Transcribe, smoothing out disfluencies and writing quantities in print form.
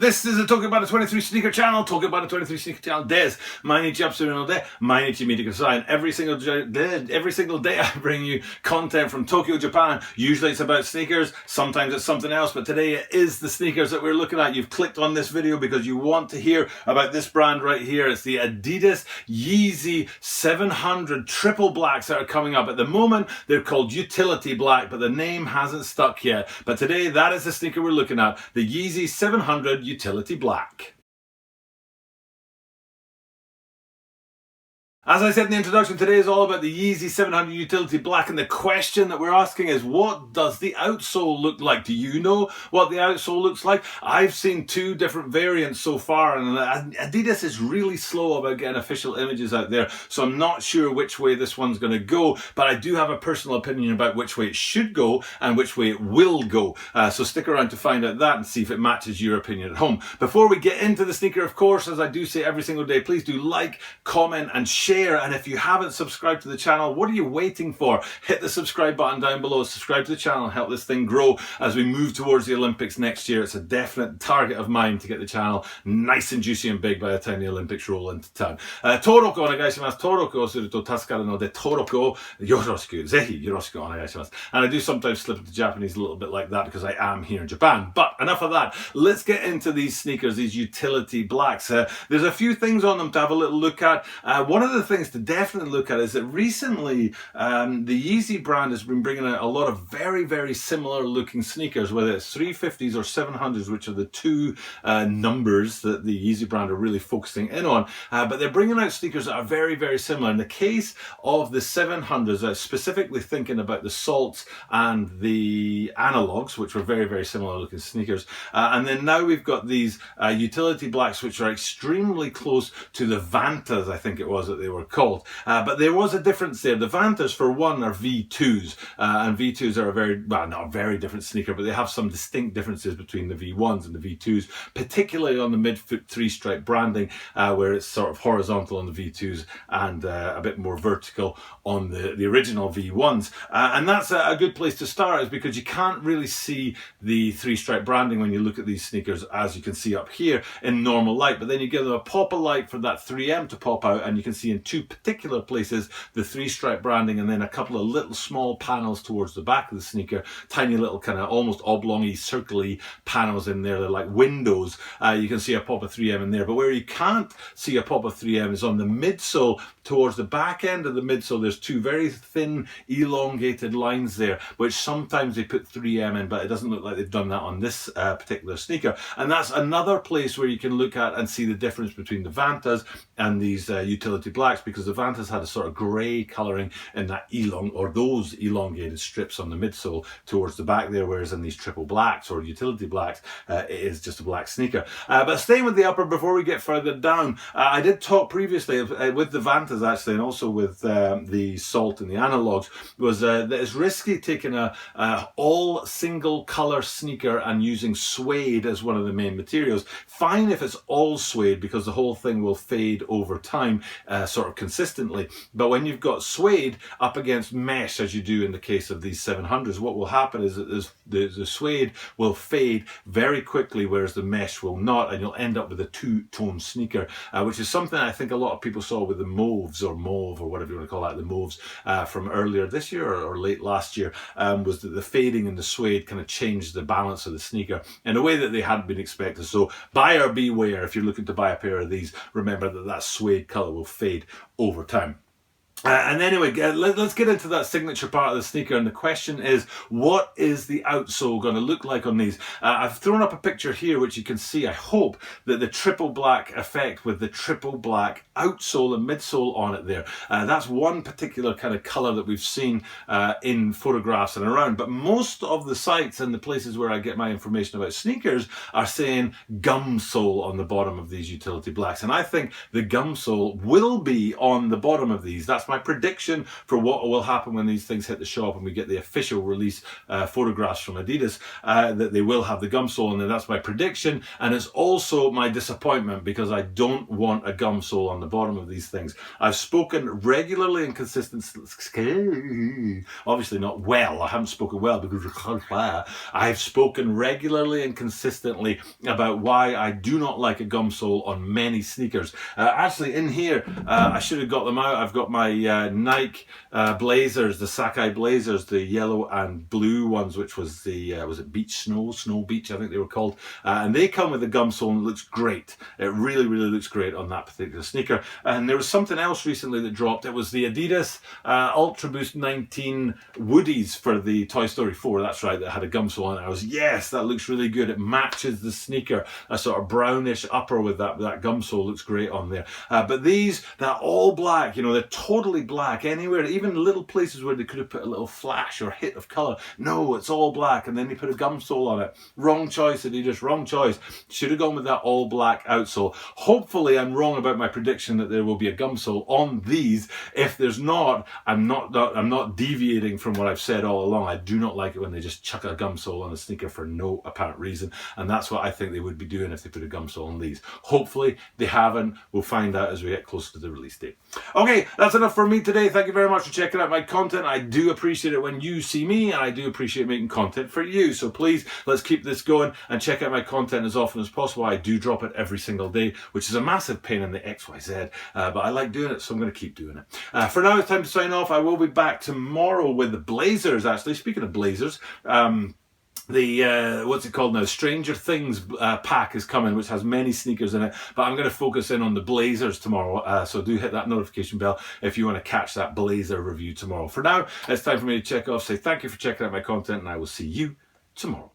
This is the Talking About a 23 Sneaker channel, Talking About a 23 Sneaker channel des.毎日アップするので、毎日見てください. Every single day I bring you content from Tokyo, Japan. Usually it's about sneakers, sometimes it's something else, but today it is the sneakers that we're looking at. You've clicked on this video because you want to hear about this brand right here. It's the Adidas Yeezy 700 triple blacks that are coming up. At the moment, they're called Utility Black, but the name hasn't stuck yet. But today, that is the sneaker we're looking at, the Yeezy 700 Utility Black. As I said in the introduction, today is all about the Yeezy 700 Utility Black, and the question that we're asking is, what does the outsole look like? Do you know what the outsole looks like? I've seen two different variants so far, and Adidas is really slow about getting official images out there, so I'm not sure which way this one's going to go, but I do have a personal opinion about which way it should go and which way it will go. So stick around to find out that and see if it matches your opinion at home. Before we get into the sneaker, of course, as I do say every single day, please do like, comment and share. And if you haven't subscribed to the channel, what are you waiting for? Hit the subscribe button down below, subscribe to the channel and help this thing grow as we move towards the Olympics next year. It's a definite target of mine to get the channel nice and juicy and big by the time the Olympics roll into town. 登録お願いします。登録をすると助かるので、登録をよろしく、ぜひよろしくお願いします。And I do sometimes slip into Japanese a little bit like that because I am here in Japan. But enough of that. Let's get into these sneakers, these utility blacks. There's a few things on them to have a little look at. One of the things to definitely look at is that recently the Yeezy brand has been bringing out a lot of very, very similar looking sneakers, whether it's 350s or 700s, which are the two numbers that the Yeezy brand are really focusing in on. But they're bringing out sneakers that are very, very similar. In the case of the 700s, specifically thinking about the Salts and the Analogs, which were very, very similar looking sneakers. And then now we've got these utility blacks, which are extremely close to the Vantas, I think it was that they were called. But there was a difference there. The Vantas, for one, are V2s. And V2s are a very, well, not a very different sneaker, but they have some distinct differences between the V1s and the V2s, particularly on the midfoot three-stripe branding, where it's sort of horizontal on the V2s and a bit more vertical on the original V1s. And that's a good place to start, is because you can't really see the three-stripe branding when you look at these sneakers, as you can see up here, in normal light. But then you give them a pop of light for that 3M to pop out, and you can see in two particular places the three-stripe branding, and then a couple of little small panels towards the back of the sneaker, tiny little kind of almost oblong-y, circle-y panels in there. They're like windows. You can see a pop of 3M in there, but where you can't see a pop of 3M is on the midsole. Towards the back end of the midsole, there's two very thin, elongated lines there, which sometimes they put 3M in, but it doesn't look like they've done that on this particular sneaker. And that's another place where you can look at and see the difference between the Vantas and these utility blacks, because the Vantas had a sort of grey colouring in that those elongated strips on the midsole towards the back there, whereas in these triple blacks or utility blacks, it is just a black sneaker. But staying with the upper, before we get further down, I did talk previously with the Vantas actually, and also with the Salt and the Analogs, was that it's risky taking a all single colour sneaker and using suede as one of the main materials. Fine if it's all suede, because the whole thing will fade over time sort of consistently. But when you've got suede up against mesh, as you do in the case of these 700s, what will happen is that the suede will fade very quickly, whereas the mesh will not, and you'll end up with a two-tone sneaker, which is something I think a lot of people saw with the Mauves, or Mauve, or whatever you want to call that, the Mauves from earlier this year or late last year, was that the fading in the suede kind of changed the balance of the sneaker in a way that they hadn't been expected. So buyer beware. If you're looking to buy a pair of these, remember that suede colour will fade over time. And anyway, let's get into that signature part of the sneaker, and the question is, what is the outsole going to look like on these? I've thrown up a picture here which you can see, I hope, that the triple black effect with the triple black outsole and midsole on it there. That's one particular kind of colour that we've seen in photographs and around, but most of the sites and the places where I get my information about sneakers are saying gum sole on the bottom of these utility blacks, and I think the gum sole will be on the bottom of these. That's my prediction for what will happen when these things hit the shop and we get the official release photographs from Adidas, that they will have the gum sole on there. That's my prediction, and it's also my disappointment because I don't want a gum sole on the bottom of these things. I've spoken regularly and consistently, obviously not well, I haven't spoken well because I've spoken regularly and consistently about why I do not like a gum sole on many sneakers. Actually in here, I should have got them out. I've got my Nike Blazers, the Sakai Blazers, the yellow and blue ones, which was the, was it Beach Snow Beach, I think they were called. And they come with a gum sole and it looks great. It really, really looks great on that particular sneaker. And there was something else recently that dropped. It was the Adidas Ultra Boost 19 Woodies for the Toy Story 4. That's right, that had a gum sole on it. I was, yes, that looks really good. It matches the sneaker. A sort of brownish upper with that gum sole looks great on there. But these, they're all black, you know, they're totally black anywhere, even little places where they could have put a little flash or hit of colour. No, it's all black, and then they put a gum sole on it. Wrong choice, Adidas, wrong choice. Should have gone with that all black outsole. Hopefully I'm wrong about my prediction that there will be a gum sole on these. If there's not, I'm not deviating from what I've said all along. I do not like it when they just chuck a gum sole on a sneaker for no apparent reason, and that's what I think they would be doing if they put a gum sole on these. Hopefully they haven't. We'll find out as we get closer to the release date. Okay, that's enough for me today. Thank you very much for checking out my content. I do appreciate it when you see me, and I do appreciate making content for you. So please, let's keep this going and check out my content as often as possible. I do drop it every single day, which is a massive pain in the XYZ, but I like doing it, so I'm going to keep doing it. For now, it's time to sign off. I will be back tomorrow with the Blazers, actually. Speaking of Blazers, the what's it called now, Stranger Things pack is coming, which has many sneakers in it, but I'm going to focus in on the Blazers tomorrow, so do hit that notification bell if you want to catch that Blazer review tomorrow. For now, it's time for me to check off, say thank you for checking out my content, and I will see you tomorrow.